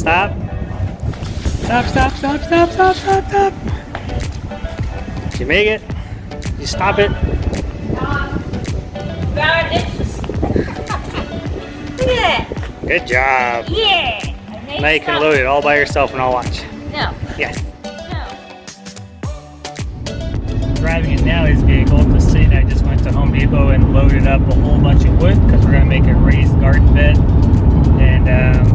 stop. Stop, stop, stop, stop, stop, stop, stop. Did you make it? Did you stop it? Look at that. Good job. Yeah. Now you can load it all by yourself and I'll watch. No. Yes. No. Driving in now his vehicle to see. I just went to Home Depot and loaded up a whole bunch of wood because we're going to make a raised garden bed. And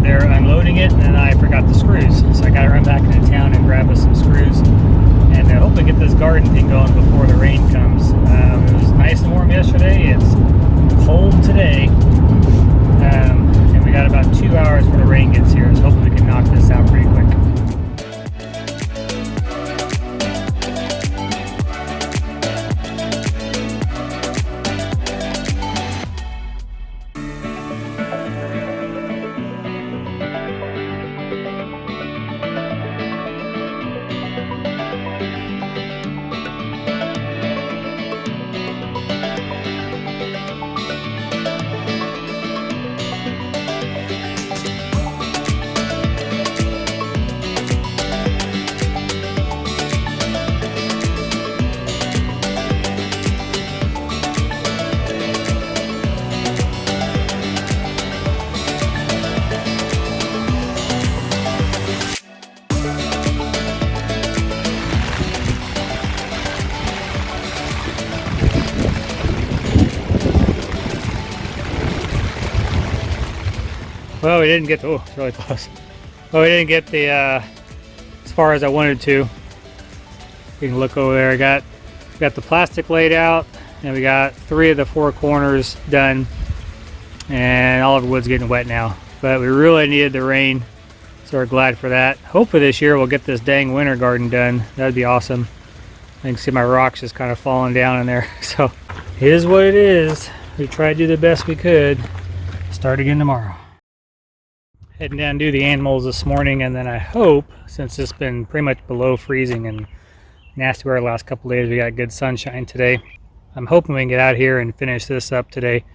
they're unloading it and then I forgot the screws. So I got to run back into town and grab us some screws. And hopefully get this garden thing going before the rain comes. It was nice and warm yesterday. It's cold today. And we got about 2 hours before the rain gets here. So hopefully we can knock this out pretty quick. Well, we didn't get the, oh, it's really close. Well, we didn't get the, as far as I wanted to. You can look over there. I got the plastic laid out, and we got 3 of the 4 corners done, and all of the wood's getting wet now. But we really needed the rain, so we're glad for that. Hopefully this year we'll get this dang winter garden done. That'd be awesome. I can see my rocks just kind of falling down in there. So it is what it is. We tried to do the best we could. Start again tomorrow. Heading down to do the animals this morning, and then I hope, since it's been pretty much below freezing and nasty weather the last couple days, we got good sunshine today. I'm hoping we can get out here and finish this up today.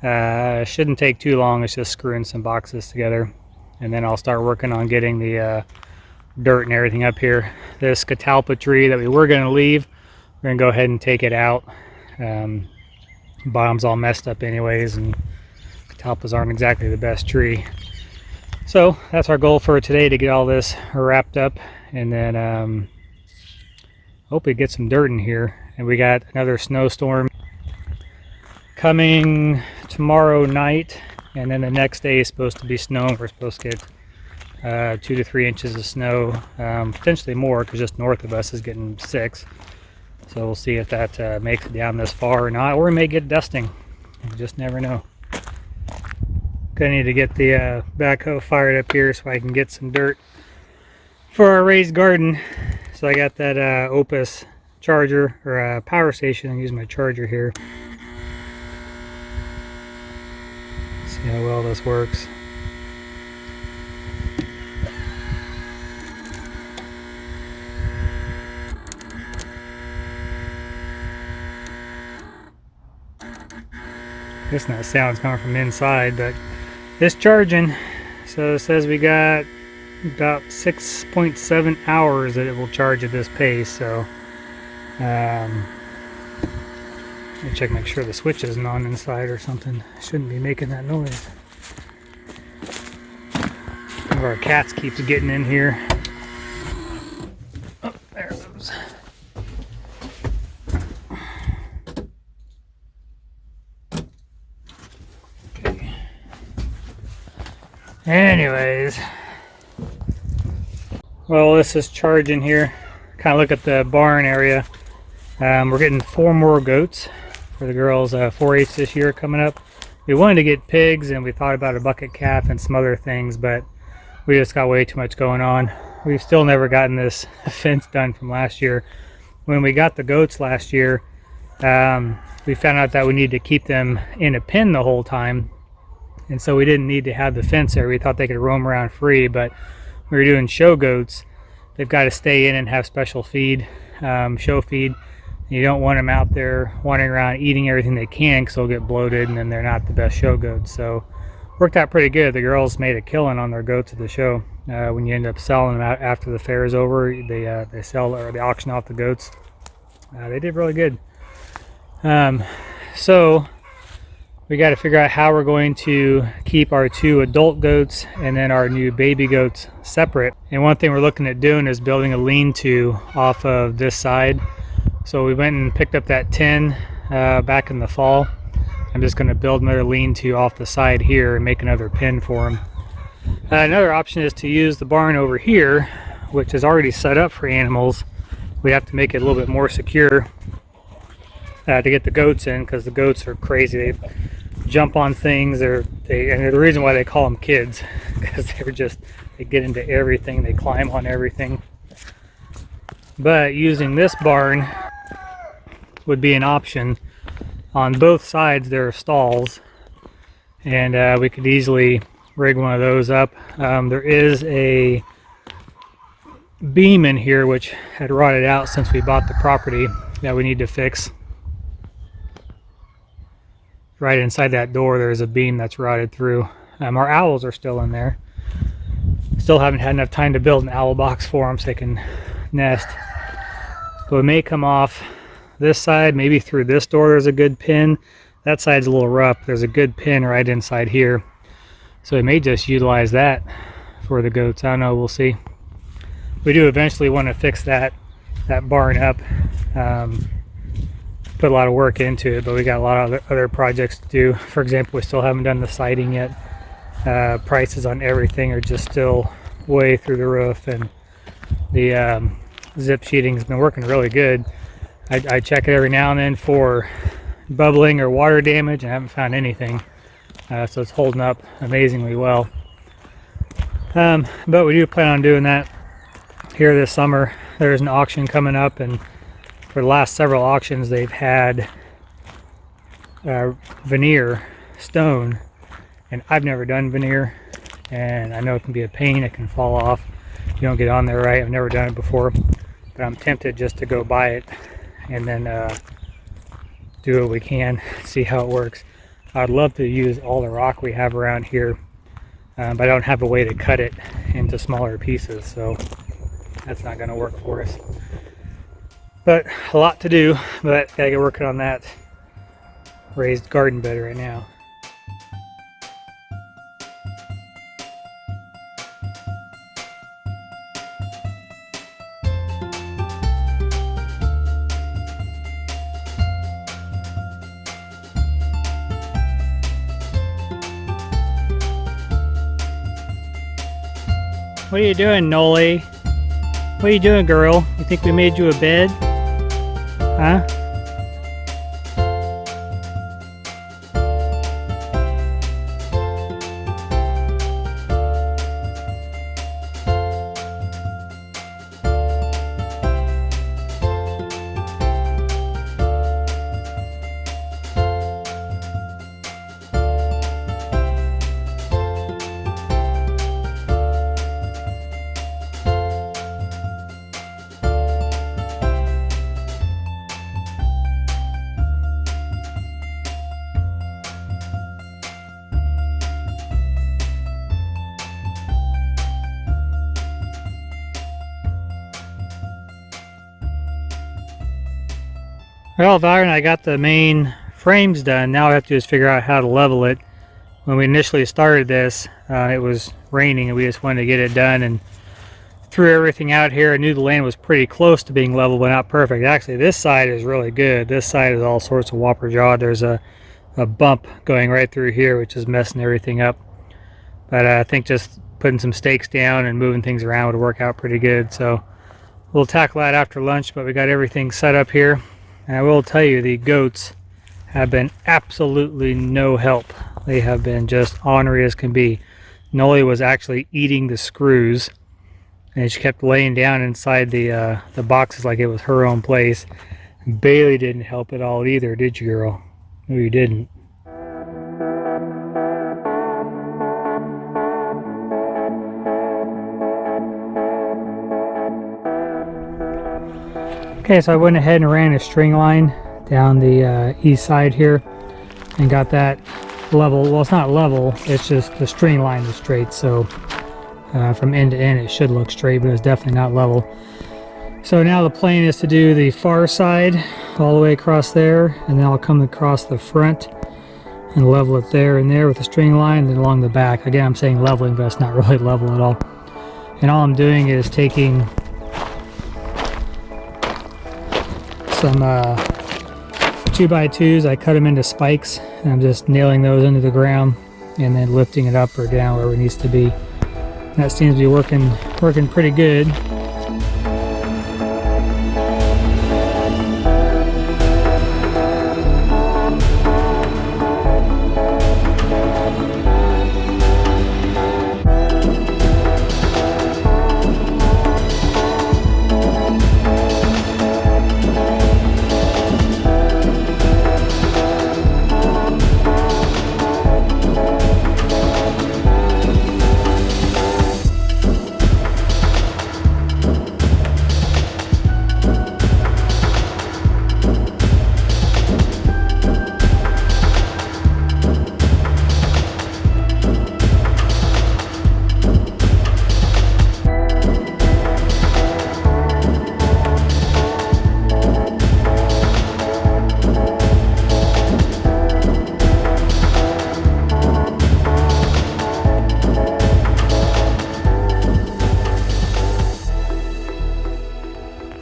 Shouldn't take too long. It's just screwing some boxes together, and then I'll start working on getting the dirt and everything up here. This catalpa tree that we were going to leave, we're going to go ahead and take it out. Bottom's all messed up anyways, and catalpas aren't exactly the best tree. So that's our goal for today, to get all this wrapped up, and then hopefully get some dirt in here. And we got another snowstorm coming tomorrow night, and then the next day is supposed to be snow. We're supposed to get 2 to 3 inches of snow, potentially more, because just north of us is getting 6. So we'll see if that makes it down this far or not, or we may get dusting. You just never know. Gonna need to get the backhoe fired up here so I can get some dirt for our raised garden. So I got that OUPES charger, or power station. I'm using my charger here. See how well this works. Guessing that sound's coming from inside, but it's charging. So it says we got about 6.7 hours that it will charge at this pace. So let me check, make sure the switch isn't on inside or something. Shouldn't be making that noise. One of our cats keeps getting in here. Oh, there it goes. Anyways, well, this is charging here. Kind of look at the barn area. We're getting 4 more goats for the girls' 4-H this year coming up. We wanted to get pigs, and we thought about a bucket calf and some other things, but we just got way too much going on. We've still never gotten this fence done from last year. When we got the goats last year, we found out that we needed to keep them in a pen the whole time. And so we didn't need to have the fence there. We thought they could roam around free, but we were doing show goats. They've got to stay in and have special feed, show feed. You don't want them out there wandering around eating everything they can, because they'll get bloated and then they're not the best show goats. So worked out pretty good. The girls made a killing on their goats at the show. When you end up selling them out after the fair is over, they sell or they auction off the goats. They did really good. So we got to figure out how we're going to keep our 2 adult goats and then our new baby goats separate. And one thing we're looking at doing is building a lean-to off of this side. So we went and picked up that tin back in the fall. I'm just going to build another lean-to off the side here and make another pen for them. Another option is to use the barn over here, which is already set up for animals. We have to make it a little bit more secure to get the goats in, because the goats are crazy. They jump on things. And the reason why they call them kids, because they get into everything. They climb on everything. But using this barn would be an option. On both sides there are stalls, and we could easily rig one of those up. There is a beam in here which had rotted out since we bought the property that we need to fix. Right inside that door there's a beam that's rotted through. Our owls are still in there. Still haven't had enough time to build an owl box for them so they can nest. But we may come off this side, maybe through this door there's a good pin. That side's a little rough. There's a good pin right inside here. So we may just utilize that for the goats. I don't know, we'll see. We do eventually want to fix that barn up. Put a lot of work into it, but we got a lot of other projects to do. For example, we still haven't done the siding yet. Prices on everything are just still way through the roof, and the zip sheeting has been working really good. I check it every now and then for bubbling or water damage, and I haven't found anything. So it's holding up amazingly well. But we do plan on doing that here this summer. There's an auction coming up, and for the last several auctions they've had veneer stone, and I've never done veneer, and I know it can be a pain. It can fall off if you don't get on there right. I've never done it before, but I'm tempted just to go buy it and then do what we can, see how it works. I'd love to use all the rock we have around here, but I don't have a way to cut it into smaller pieces, so that's not going to work for us. But a lot to do, but gotta get working on that raised garden bed right now. What are you doing, Noli? What are you doing, girl? You think we made you a bed? Huh? Well, Valerie and I got the main frames done. Now I have to just figure out how to level it. When we initially started this, it was raining and we just wanted to get it done and threw everything out here. I knew the land was pretty close to being level, but not perfect. Actually, this side is really good. This side is all sorts of whopper jaw. There's a bump going right through here, which is messing everything up. But I think just putting some stakes down and moving things around would work out pretty good. So we'll tackle that after lunch, but we got everything set up here. And I will tell you, the goats have been absolutely no help. They have been just ornery as can be. Noli was actually eating the screws, and she kept laying down inside the boxes like it was her own place. Bailey didn't help at all either, did you, girl? No, you didn't. Okay, so I went ahead and ran a string line down the east side here and got that level. Well, it's not level, it's just the string line is straight, so from end to end it should look straight, but it's definitely not level. So now the plan is to do the far side all the way across there, and then I'll come across the front and level it there and there with the string line, and then along the back. Again, I'm saying leveling, but it's not really level at all. And all I'm doing is taking some 2x2s, I cut them into spikes, and I'm just nailing those into the ground and then lifting it up or down wherever it needs to be. And that seems to be working pretty good.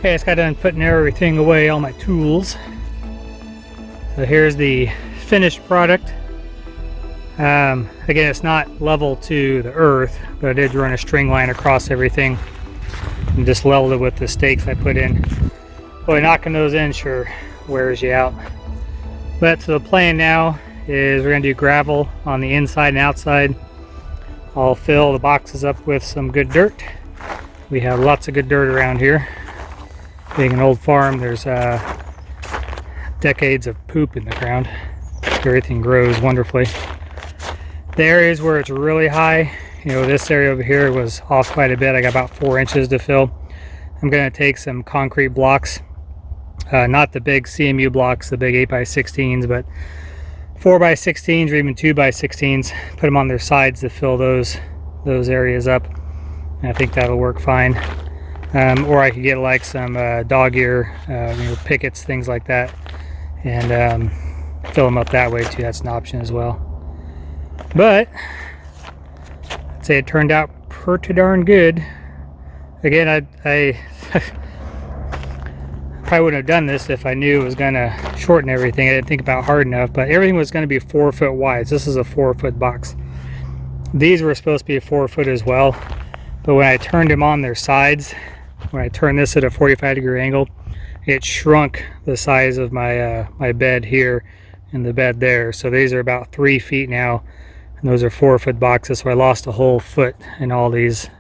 Okay, I just got done putting everything away, all my tools. So here's the finished product. Again, it's not level to the earth, but I did run a string line across everything and just leveled it with the stakes I put in. Boy, knocking those in sure wears you out. But so the plan now is we're going to do gravel on the inside and outside. I'll fill the boxes up with some good dirt. We have lots of good dirt around here. Being an old farm, there's decades of poop in the ground. Everything grows wonderfully. The areas where it's really high, you know, this area over here was off quite a bit. I got about 4 inches to fill. I'm going to take some concrete blocks, not the big CMU blocks, the big 8x16s, but 4x16s or even 2x16s. Put them on their sides to fill those areas up. And I think that'll work fine. Or I could get like some dog ear, pickets, things like that, and fill them up that way too. That's an option as well. But I'd say it turned out pretty darn good. Again, I probably wouldn't have done this if I knew it was going to shorten everything. I didn't think about it hard enough, but everything was going to be 4 foot wide. So this is a 4 foot box. These were supposed to be 4 foot as well, but when I turned them on their sides, when I turned this at a 45-degree angle, it shrunk the size of my my bed here and the bed there. So these are about 3 feet now, and those are 4 foot boxes. So I lost a whole foot in all these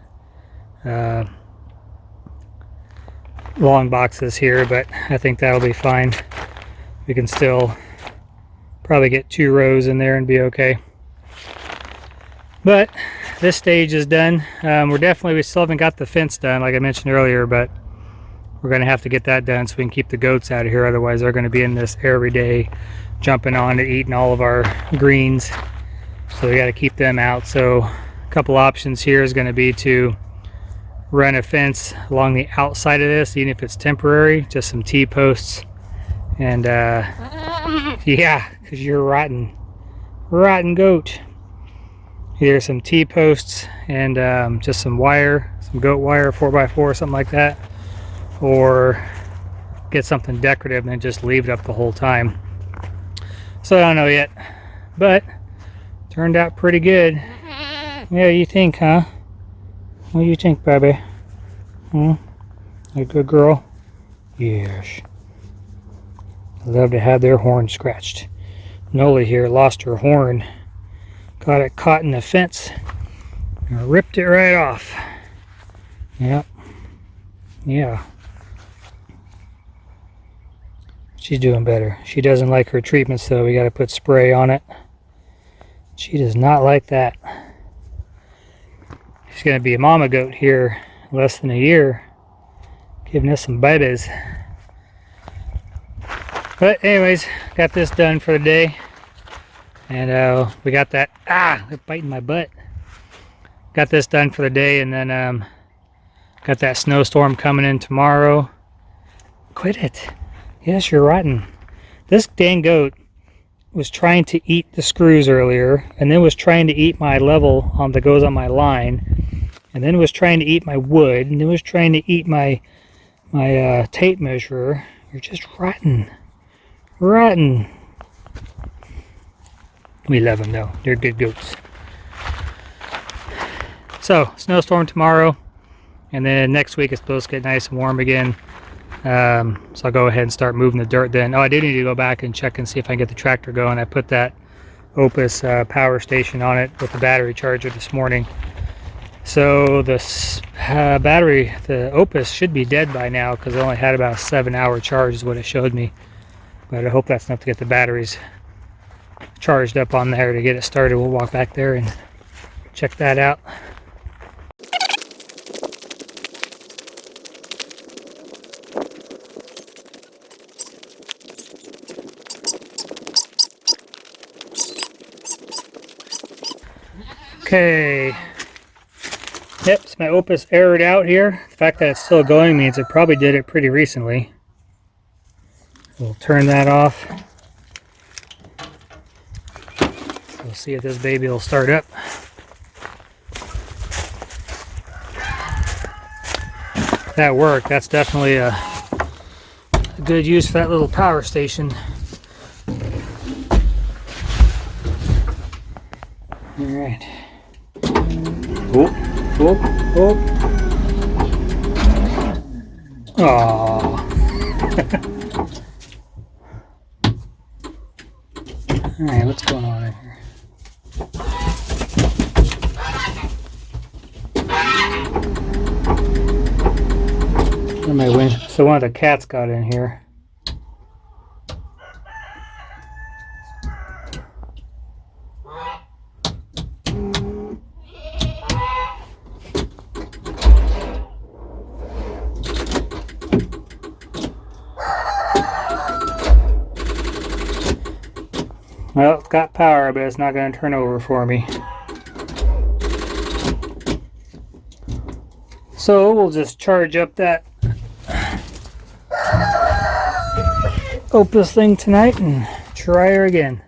long boxes here, but I think that'll be fine. We can still probably get 2 rows in there and be okay. But this stage is done. We still haven't got the fence done like I mentioned earlier, but we're going to have to get that done so we can keep the goats out of here. Otherwise they're going to be in this every day, jumping on it, eating all of our greens. So we got to keep them out. So a couple options here is going to be to run a fence along the outside of this, even if it's temporary, just some T-posts. And yeah, because you're a rotten goat. Either some T-posts and just some wire, some goat wire, 4x4, something like that, or get something decorative and then just leave it up the whole time. So I don't know yet, but turned out pretty good. Yeah, you think, huh? What do you think, baby? A good girl? Yes. Love to have their horn scratched. Noli here lost her horn. Got it caught in the fence and ripped it right off. Yep. Yeah. She's doing better. She doesn't like her treatments though. We got to put spray on it. She does not like that. She's going to be a mama goat here in less than a year, giving us some babies. But anyways, got this done for the day. And we got that, they're biting my butt. Got this done for the day, and then got that snowstorm coming in tomorrow. Quit it. Yes, you're rotten. This dang goat was trying to eat the screws earlier, and then was trying to eat my level that goes on my line, and then was trying to eat my wood, and then was trying to eat my tape measure. You're just rotten. Rotten. We love them though. They're good goats. So, snowstorm tomorrow, and then next week it's supposed to get nice and warm again. So I'll go ahead and start moving the dirt then. Oh, I do need to go back and check and see if I can get the tractor going. I put that OUPES power station on it with the battery charger this morning. So the battery, the OUPES should be dead by now because it only had about a 7-hour charge is what it showed me. But I hope that's enough to get the batteries charged up on there to get it started. We'll walk back there and check that out. Okay. Yep, it's my OUPES aired out here. The fact that it's still going means it probably did it pretty recently. We'll turn that off. We'll see if this baby will start up. That worked. That's definitely a good use for that little power station. All right. Oh, oh, oh. Aww. All right, what's going on in here? So one of the cats got in here. Well, it's got power, but it's not going to turn over for me. So we'll just charge up that OUPES thing tonight and try her again.